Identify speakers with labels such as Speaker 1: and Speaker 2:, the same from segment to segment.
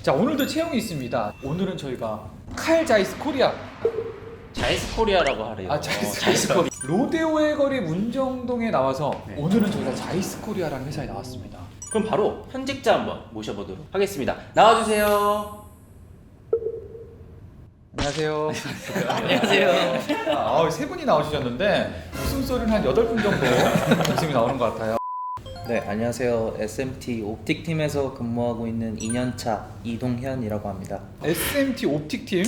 Speaker 1: 자, 오늘도 채용이 있습니다. 오늘은 저희가 칼자이스 코리아.
Speaker 2: 자이스 코리아라고 하래요.
Speaker 1: 자이스 코리아. 로데오의 거리 문정동에 나와서
Speaker 2: 네.
Speaker 1: 오늘은 저희가 자이스 코리아라는 회사에 나왔습니다.
Speaker 2: 그럼 바로 현직자 한번 모셔보도록 하겠습니다. 나와주세요.
Speaker 1: 안녕하세요.
Speaker 2: 안녕하세요.
Speaker 1: 세 분이 나오셨는데 웃음소리는 한 8분 정도 웃음이 나오는 것 같아요.
Speaker 3: 네, 안녕하세요. SMT 옵틱 팀에서 근무하고 있는 2년차 이동현이라고 합니다.
Speaker 1: SMT 옵틱 팀.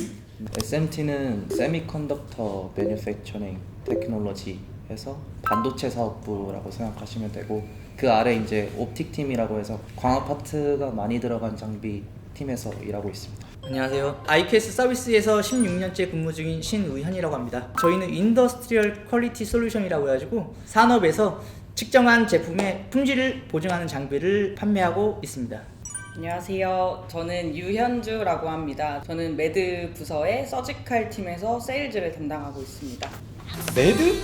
Speaker 3: SMT는 세미컨덕터 매뉴팩처링 테크놀로지에서 반도체 사업부라고 생각하시면 되고, 그 아래 이제 옵틱 팀이라고 해서 광학 파트가 많이 들어간 장비 팀에서 일하고 있습니다.
Speaker 4: 안녕하세요. IPS 서비스에서 16년째 근무 중인 신우현이라고 합니다. 저희는 인더스트리얼 퀄리티 솔루션이라고 해가지고 산업에서 측정한 제품의 품질을 보증하는 장비를 판매하고 있습니다.
Speaker 5: 안녕하세요. 저는 유현주라고 합니다. 저는 매드 부서의 서지컬 팀에서 세일즈를 담당하고 있습니다.
Speaker 1: 매드?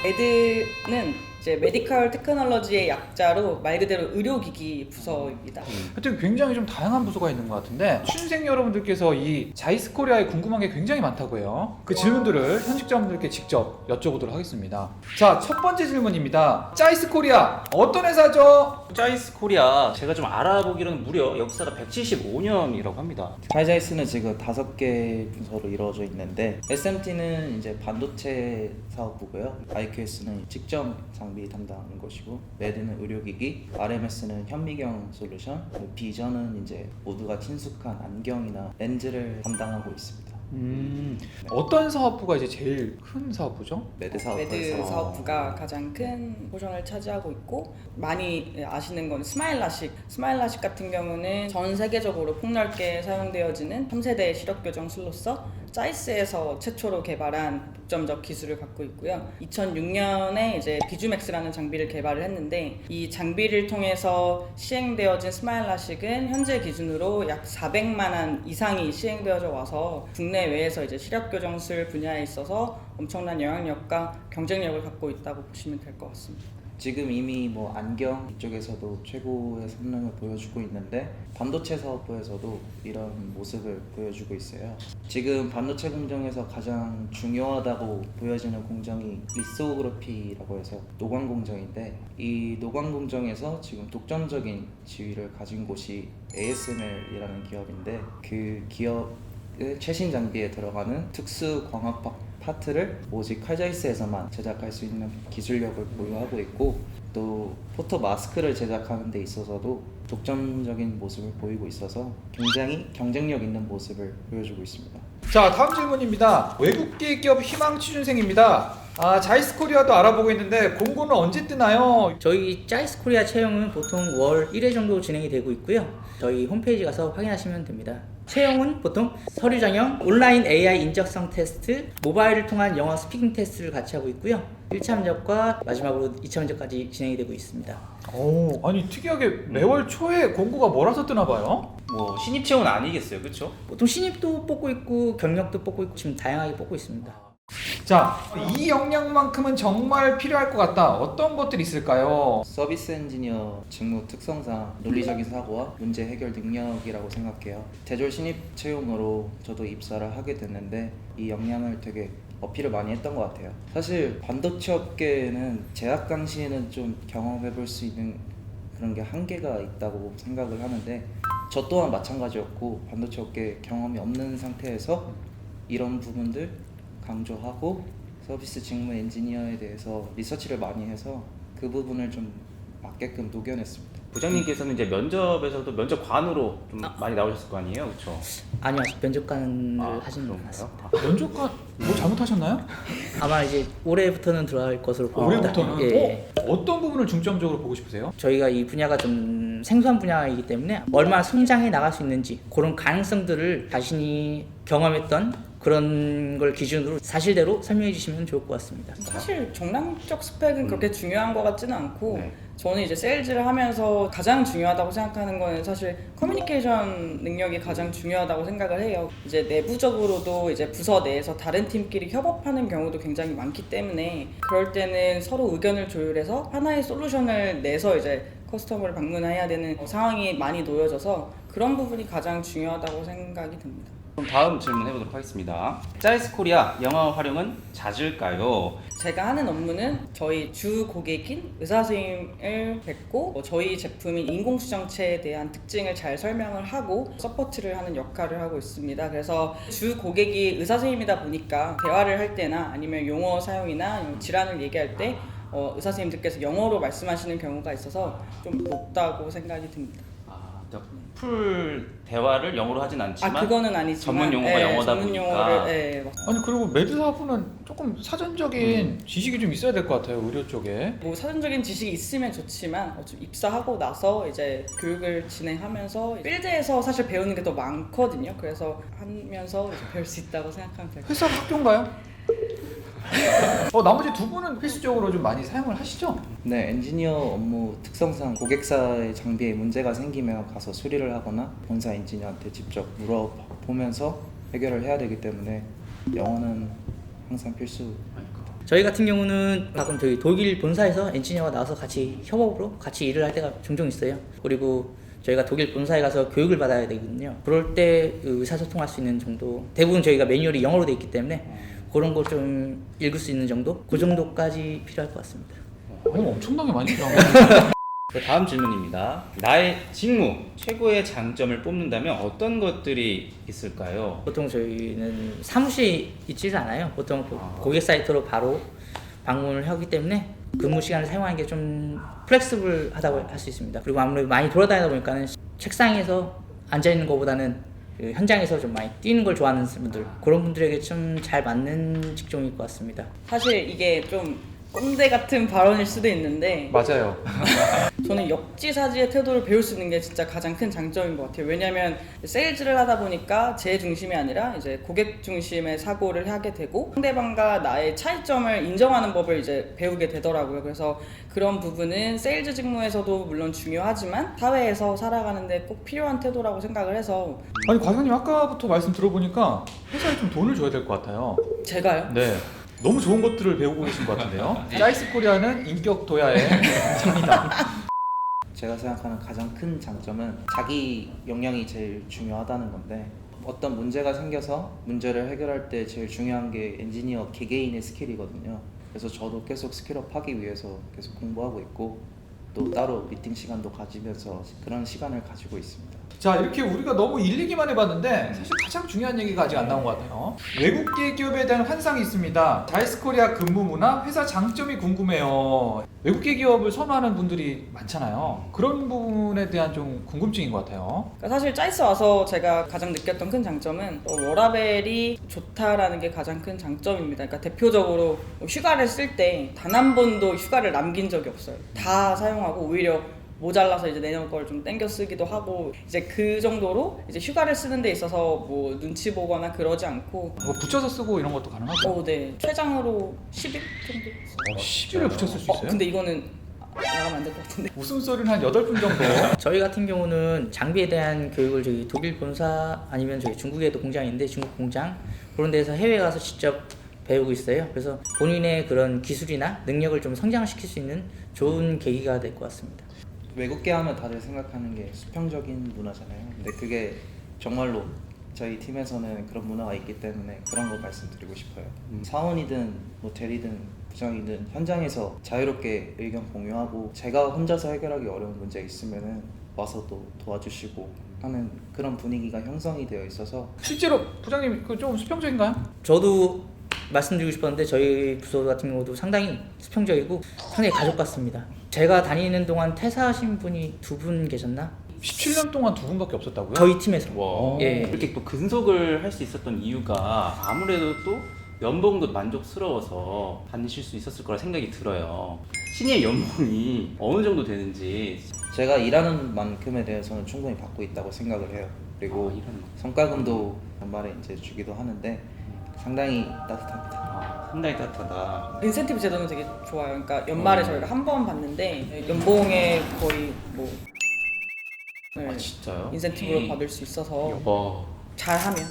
Speaker 5: 매드는 이제 메디컬 테크놀로지의 약자로 말 그대로 의료기기 부서입니다.
Speaker 1: 하여튼 굉장히 좀 다양한 부서가 있는 것 같은데, 취준생 여러분들께서 이 자이스 코리아에 궁금한 게 굉장히 많다고 해요. 그 질문들을 현직자분들께 직접 여쭤보도록 하겠습니다. 자, 첫 번째 질문입니다. 자이스 코리아 어떤 회사죠?
Speaker 2: 자이스 코리아 제가 좀 알아보기로는 무려 역사가 175년이라고 합니다.
Speaker 3: 칼자이스는 지금 5개 부서로 이루어져 있는데, SMT는 이제 반도체 사업부고요. IQS는 직점 장비 담당하는 것이고, 매드는 의료기기, RMS는 현미경 솔루션, 비전은 이제 모두가 친숙한 안경이나 렌즈를 담당하고 있습니다.
Speaker 1: 어떤 사업부가 이제 제일 큰 사업부죠?
Speaker 3: 매드 사업부에서
Speaker 5: 매드 사업부가 가장 큰 포션을 차지하고 있고, 많이 아시는 건 스마일라식 같은 경우는 전 세계적으로 폭넓게 사용되어지는 3세대 시력 교정 슬로서 자이스에서 최초로 개발한 독점적 기술을 갖고 있고요. 2006년에 이제 비주맥스라는 장비를 개발을 했는데, 이 장비를 통해서 시행되어진 스마일라식은 현재 기준으로 약 400만 이상이 시행되어져 와서 국내외에서 이제 시력 교정술 분야에 있어서 엄청난 영향력과 경쟁력을 갖고 있다고 보시면 될 것 같습니다.
Speaker 3: 지금 이미 뭐 안경 이쪽에서도 최고의 성능을 보여주고 있는데, 반도체 사업부에서도 이런 모습을 보여주고 있어요. 지금 반도체 공정에서 가장 중요하다고 보여지는 공정이 리소그래피라고 해서 노광 공정인데, 이 노광 공정에서 지금 독점적인 지위를 가진 곳이 ASML이라는 기업인데, 그 기업의 최신 장비에 들어가는 특수 광학 파트를 오직 칼자이스에서만 제작할 수 있는 기술력을 보유하고 있고, 또 포토 마스크를 제작하는 데 있어서도 독점적인 모습을 보이고 있어서 굉장히 경쟁력 있는 모습을 보여주고 있습니다.
Speaker 1: 자, 다음 질문입니다. 외국계 기업 희망 취준생입니다. 자이스 코리아도 알아보고 있는데 공고는 언제 뜨나요?
Speaker 4: 저희 자이스 코리아 채용은 보통 월 1회 정도 진행이 되고 있고요. 저희 홈페이지 가서 확인하시면 됩니다. 채용은 보통 서류 전형, 온라인 AI 인적성 테스트, 모바일을 통한 영어 스피킹 테스트를 같이 하고 있고요. 1차 면접과 마지막으로 2차 면접까지 진행이 되고 있습니다.
Speaker 1: 아니 특이하게 매월 초에 공고가 몰아서 뜨나 봐요?
Speaker 2: 뭐 신입 채용 아니겠어요, 그렇죠?
Speaker 4: 보통 신입도 뽑고 있고 경력도 뽑고 있고 지금 다양하게 뽑고 있습니다.
Speaker 1: 자, 이 역량만큼은 정말 필요할 것 같다. 어떤 것들이 있을까요?
Speaker 3: 서비스 엔지니어 직무 특성상 논리적인 사고와 문제 해결 능력이라고 생각해요. 대졸 신입 채용으로 저도 입사를 하게 됐는데, 이 역량을 되게 어필을 많이 했던 것 같아요. 사실 반도체 업계는 재학 당시에는 좀 경험해 볼 수 있는 그런 게 한계가 있다고 생각을 하는데, 저 또한 마찬가지였고, 반도체 업계 경험이 없는 상태에서 이런 부분들 강조하고 서비스 직무 엔지니어에 대해서 리서치를 많이 해서 그 부분을 좀 맞게끔 녹여냈습니다.
Speaker 2: 부장님께서는 이제 면접에서도 면접관으로 좀 많이 나오셨을 거 아니에요, 그렇죠?
Speaker 4: 아니요, 아직 면접관을 하지는
Speaker 2: 그런가요?
Speaker 4: 않았습니다.
Speaker 1: 면접관 뭐 잘못하셨나요?
Speaker 4: 아마 이제 올해부터는 들어갈 것으로 보입니다.
Speaker 1: 올해부터는?
Speaker 4: 예.
Speaker 1: 어떤 부분을 중점적으로 보고 싶으세요?
Speaker 4: 저희가 이 분야가 좀 생소한 분야이기 때문에 얼마나 성장해 나갈 수 있는지 그런 가능성들을 자신이 경험했던 그런 걸 기준으로 사실대로 설명해 주시면 좋을 것 같습니다.
Speaker 5: 사실 정량적 스펙은 그렇게 중요한 것 같지는 않고,
Speaker 2: 네.
Speaker 5: 저는 이제 세일즈를 하면서 가장 중요하다고 생각하는 거는 사실 커뮤니케이션 능력이 가장 중요하다고 생각을 해요. 이제 내부적으로도 이제 부서 내에서 다른 팀끼리 협업하는 경우도 굉장히 많기 때문에, 그럴 때는 서로 의견을 조율해서 하나의 솔루션을 내서 이제 커스터머를 방문해야 되는 상황이 많이 놓여져서, 그런 부분이 가장 중요하다고 생각이 듭니다.
Speaker 2: 그럼 다음 질문 해보도록 하겠습니다. 짜이스 코리아 영어 활용은 잦을까요?
Speaker 5: 제가 하는 업무는 저희 주 고객인 의사 선생님을 뵙고 저희 제품인 인공수정체에 대한 특징을 잘 설명을 하고 서포트를 하는 역할을 하고 있습니다. 그래서 주 고객이 의사 선생님이다 보니까 대화를 할 때나 아니면 용어 사용이나 아니면 질환을 얘기할 때 의사 선생님들께서 영어로 말씀하시는 경우가 있어서 좀 높다고 생각이 듭니다.
Speaker 2: 풀 대화를 영어로 하진 않지만
Speaker 5: 그거는 아니지만
Speaker 2: 전문 용어가 영어다
Speaker 5: 전문
Speaker 2: 보니까
Speaker 5: 용어를
Speaker 1: 아니 그리고 메드사분은 조금 사전적인 지식이 좀 있어야 될 것 같아요, 의료 쪽에.
Speaker 5: 뭐 사전적인 지식이 있으면 좋지만 입사하고 나서 이제 교육을 진행하면서 필드에서 사실 배우는 게 더 많거든요. 그래서 하면서 이제 배울 수 있다고 생각하면 될 것 같아요.
Speaker 1: 회사 학교인가요? 나머지 두 분은 필수적으로 좀 많이 사용을 하시죠?
Speaker 3: 네, 엔지니어 업무 특성상 고객사의 장비에 문제가 생기면 가서 수리를 하거나 본사 엔지니어한테 직접 물어보면서 해결을 해야 되기 때문에 영어는 항상 필수.
Speaker 4: 저희 같은 경우는 가끔 저희 독일 본사에서 엔지니어가 나와서 같이 협업으로 같이 일을 할 때가 종종 있어요. 그리고 저희가 독일 본사에 가서 교육을 받아야 되거든요. 그럴 때 의사소통할 수 있는 정도, 대부분 저희가 매뉴얼이 영어로 돼 있기 때문에 그런 거 좀 읽을 수 있는 정도? 그 정도까지 필요할 것 같습니다.
Speaker 1: 엄청나게 많이 필요한 거예요.
Speaker 2: 다음 질문입니다. 나의 직무 최고의 장점을 뽑는다면 어떤 것들이 있을까요?
Speaker 4: 보통 저희는 사무실에 있지를 않아요. 보통 고객 사이트로 바로 방문을 하기 때문에 근무 시간을 사용하는 게 좀 플렉스블하다고 할 수 있습니다. 그리고 아무래도 많이 돌아다니다 보니까는 책상에서 앉아 있는 것보다는 그 현장에서 좀 많이 뛰는 걸 좋아하는 분들, 그런 분들에게 좀 잘 맞는 직종일 것 같습니다.
Speaker 5: 사실 이게 좀 꼰대 같은 발언일 수도 있는데
Speaker 1: 맞아요.
Speaker 5: 저는 역지사지의 태도를 배울 수 있는 게 진짜 가장 큰 장점인 것 같아요. 왜냐하면 세일즈를 하다 보니까 제 중심이 아니라 이제 고객 중심의 사고를 하게 되고 상대방과 나의 차이점을 인정하는 법을 이제 배우게 되더라고요. 그래서 그런 부분은 세일즈 직무에서도 물론 중요하지만 사회에서 살아가는데 꼭 필요한 태도라고 생각을 해서.
Speaker 1: 아니 과장님 아까부터 말씀 들어보니까 회사에 좀 돈을 줘야 될 것 같아요.
Speaker 5: 제가요?
Speaker 1: 네. 너무 좋은 것들을 배우고 계신 것 같은데요. 짜이스 코리아는 인격 도야의 장이다.
Speaker 3: 제가 생각하는 가장 큰 장점은 자기 역량이 제일 중요하다는 건데, 어떤 문제가 생겨서 문제를 해결할 때 제일 중요한 게 엔지니어 개개인의 스킬이거든요. 그래서 저도 계속 스킬업 하기 위해서 계속 공부하고 있고, 또 따로 미팅 시간도 가지면서 그런 시간을 가지고 있습니다.
Speaker 1: 자, 이렇게 우리가 너무 일 얘기만 해봤는데 사실 가장 중요한 얘기가 아직 안 나온 것 같아요. 외국계 기업에 대한 환상이 있습니다. 자이스 코리아 근무 문화, 회사 장점이 궁금해요. 외국계 기업을 선호하는 분들이 많잖아요. 그런 부분에 대한 좀 궁금증인 것 같아요.
Speaker 5: 그러니까 사실 짜이스 와서 제가 가장 느꼈던 큰 장점은 워라벨이 좋다라는 게 가장 큰 장점입니다. 그러니까 대표적으로 휴가를 쓸 때 단 한 번도 휴가를 남긴 적이 없어요. 다 사용하고 오히려 모자라서 이제 내년 걸 좀 땡겨 쓰기도 하고, 이제 그 정도로 이제 휴가를 쓰는 데 있어서 뭐 눈치 보거나 그러지 않고.
Speaker 1: 뭐 붙여서 쓰고 이런 것도 가능하죠?
Speaker 5: 네. 최장으로 10일 정도?
Speaker 1: 10일을 붙였을 수 있어요?
Speaker 5: 근데 이거는 나가면 안 될 것 같은데.
Speaker 1: 웃음소리는 한 8분 정도.
Speaker 4: 저희 같은 경우는 장비에 대한 교육을 저희 독일 본사 아니면 저희 중국에도 공장인데 중국 공장 그런 데서 해외 가서 직접 배우고 있어요. 그래서 본인의 그런 기술이나 능력을 좀 성장시킬 수 있는 좋은 계기가 될 것 같습니다.
Speaker 3: 외국계 하면 다들 생각하는 게 수평적인 문화잖아요. 근데 그게 정말로 저희 팀에서는 그런 문화가 있기 때문에 그런 거 말씀드리고 싶어요. 사원이든 뭐 대리든 부장이든 현장에서 자유롭게 의견 공유하고, 제가 혼자서 해결하기 어려운 문제 있으면은 와서 또 도와주시고 하는 그런 분위기가 형성이 되어 있어서.
Speaker 1: 실제로 부장님 그 좀 수평적인가요?
Speaker 4: 저도 말씀드리고 싶었는데 저희 부서 같은 경우도 상당히 수평적이고 상당히 가족 같습니다. 제가 다니는 동안 퇴사하신 분이 2분 계셨나?
Speaker 1: 17년 동안 2분밖에 없었다고요?
Speaker 4: 저희 팀에서.
Speaker 2: 와.
Speaker 4: 예.
Speaker 2: 이렇게 또 근속을 할 수 있었던 이유가 아무래도 또 연봉도 만족스러워서 다니실 수 있었을 거라 생각이 들어요. 신입 연봉이 어느 정도 되는지.
Speaker 3: 제가 일하는 만큼에 대해서는 충분히 받고 있다고 생각을 해요. 그리고 성과금도 연말에 이제 주기도 하는데 상당히 따뜻합니다.
Speaker 2: 상당히 따뜻하다.
Speaker 5: 인센티브 제도는 되게 좋아요. 그러니까 연말에 저희가 한 번 받는데 연봉에 거의 뭐 네,
Speaker 2: 진짜요?
Speaker 5: 인센티브를 받을 수 있어서
Speaker 2: 와.
Speaker 5: 잘하면.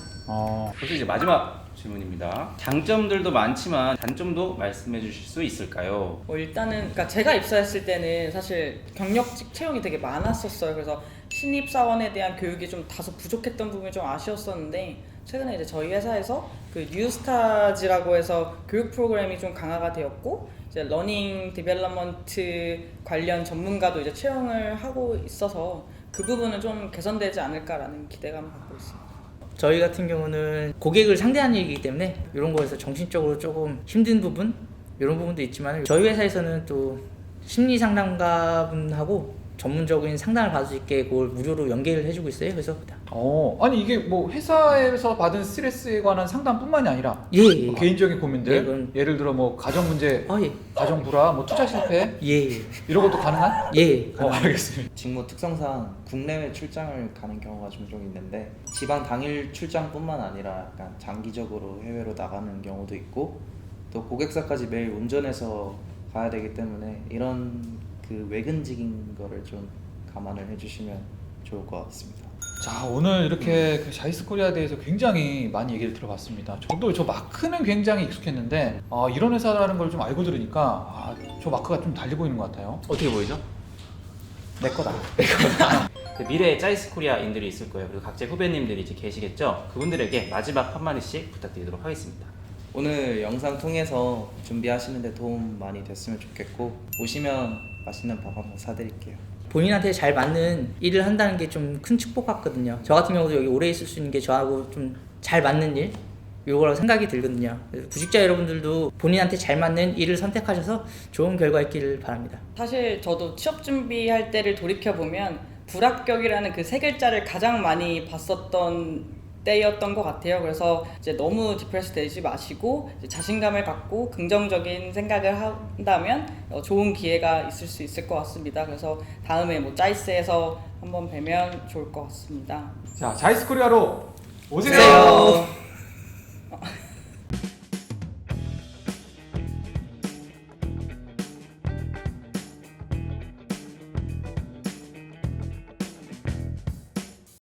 Speaker 2: 그래서 이제 마지막 질문입니다. 장점들도 많지만 단점도 말씀해 주실 수 있을까요?
Speaker 5: 일단은 그러니까 제가 입사했을 때는 사실 경력직 채용이 되게 많았었어요. 그래서 신입 사원에 대한 교육이 좀 다소 부족했던 부분이 좀 아쉬웠었는데 최근에 이제 저희 회사에서 그 뉴스타즈라고 해서 교육 프로그램이 좀 강화가 되었고 이제 러닝 디벨롭먼트 관련 전문가도 이제 채용을 하고 있어서 그 부분은 좀 개선되지 않을까라는 기대감을 갖고 있습니다.
Speaker 4: 저희 같은 경우는 고객을 상대하는 일이기 때문에 이런 거에서 정신적으로 조금 힘든 부분 이런 부분도 있지만 저희 회사에서는 또 심리 상담가분하고 전문적인 상담을 받을 수 있게 그걸 무료로 연계를 해주고 있어요. 그래서
Speaker 1: 아니 이게 뭐 회사에서 받은 스트레스에 관한 상담뿐만이 아니라
Speaker 4: 예.
Speaker 1: 뭐 개인적인 고민들,
Speaker 4: 예, 그건-
Speaker 1: 예를 들어 뭐 가정 문제,
Speaker 4: 예.
Speaker 1: 가정 불화, 뭐 투자 실패
Speaker 4: 예.
Speaker 1: 이런 것도 가능한?
Speaker 4: 예.
Speaker 1: 알겠습니다.
Speaker 3: 직무 특성상 국내외 출장을 가는 경우가 종종 있는데 지방 당일 출장뿐만 아니라 약간 장기적으로 해외로 나가는 경우도 있고 또 고객사까지 매일 운전해서 가야 되기 때문에 이런 그 외근직인 거를 좀 감안을 해주시면 좋을 것 같습니다.
Speaker 1: 자 오늘 이렇게 그 자이스 코리아에 대해서 굉장히 많이 얘기를 들어봤습니다. 저도 저 마크는 굉장히 익숙했는데 이런 회사라는 걸 좀 알고 들으니까 저 마크가 좀 달리 보이는 것 같아요.
Speaker 2: 어떻게 보이죠?
Speaker 1: 내 거다.
Speaker 2: 그 미래의 짜이스 코리아인들이 있을 거예요. 그리고 각자 후배님들이 이제 계시겠죠. 그분들에게 마지막 한마디씩 부탁드리도록 하겠습니다.
Speaker 3: 오늘 영상 통해서 준비하시는데 도움 많이 됐으면 좋겠고 오시면 맛있는 밥 한번 사드릴게요.
Speaker 4: 본인한테 잘 맞는 일을 한다는 게 좀 큰 축복 같거든요. 저 같은 경우도 여기 오래 있을 수 있는 게 저하고 좀 잘 맞는 일 요거라고 생각이 들거든요. 그래서 구직자 여러분들도 본인한테 잘 맞는 일을 선택하셔서 좋은 결과 있기를 바랍니다.
Speaker 5: 사실 저도 취업 준비할 때를 돌이켜보면 불합격이라는 그 세 글자를 가장 많이 봤었던 때였던 것 같아요. 그래서 이제 너무 디프레스 되지 마시고 이제 자신감을 갖고 긍정적인 생각을 한다면 좋은 기회가 있을 수 있을 것 같습니다. 그래서 다음에 뭐 짜이스에서 한번 뵈면 좋을 것 같습니다.
Speaker 1: 자 자이스 코리아로 오세요.
Speaker 4: 안녕하세요.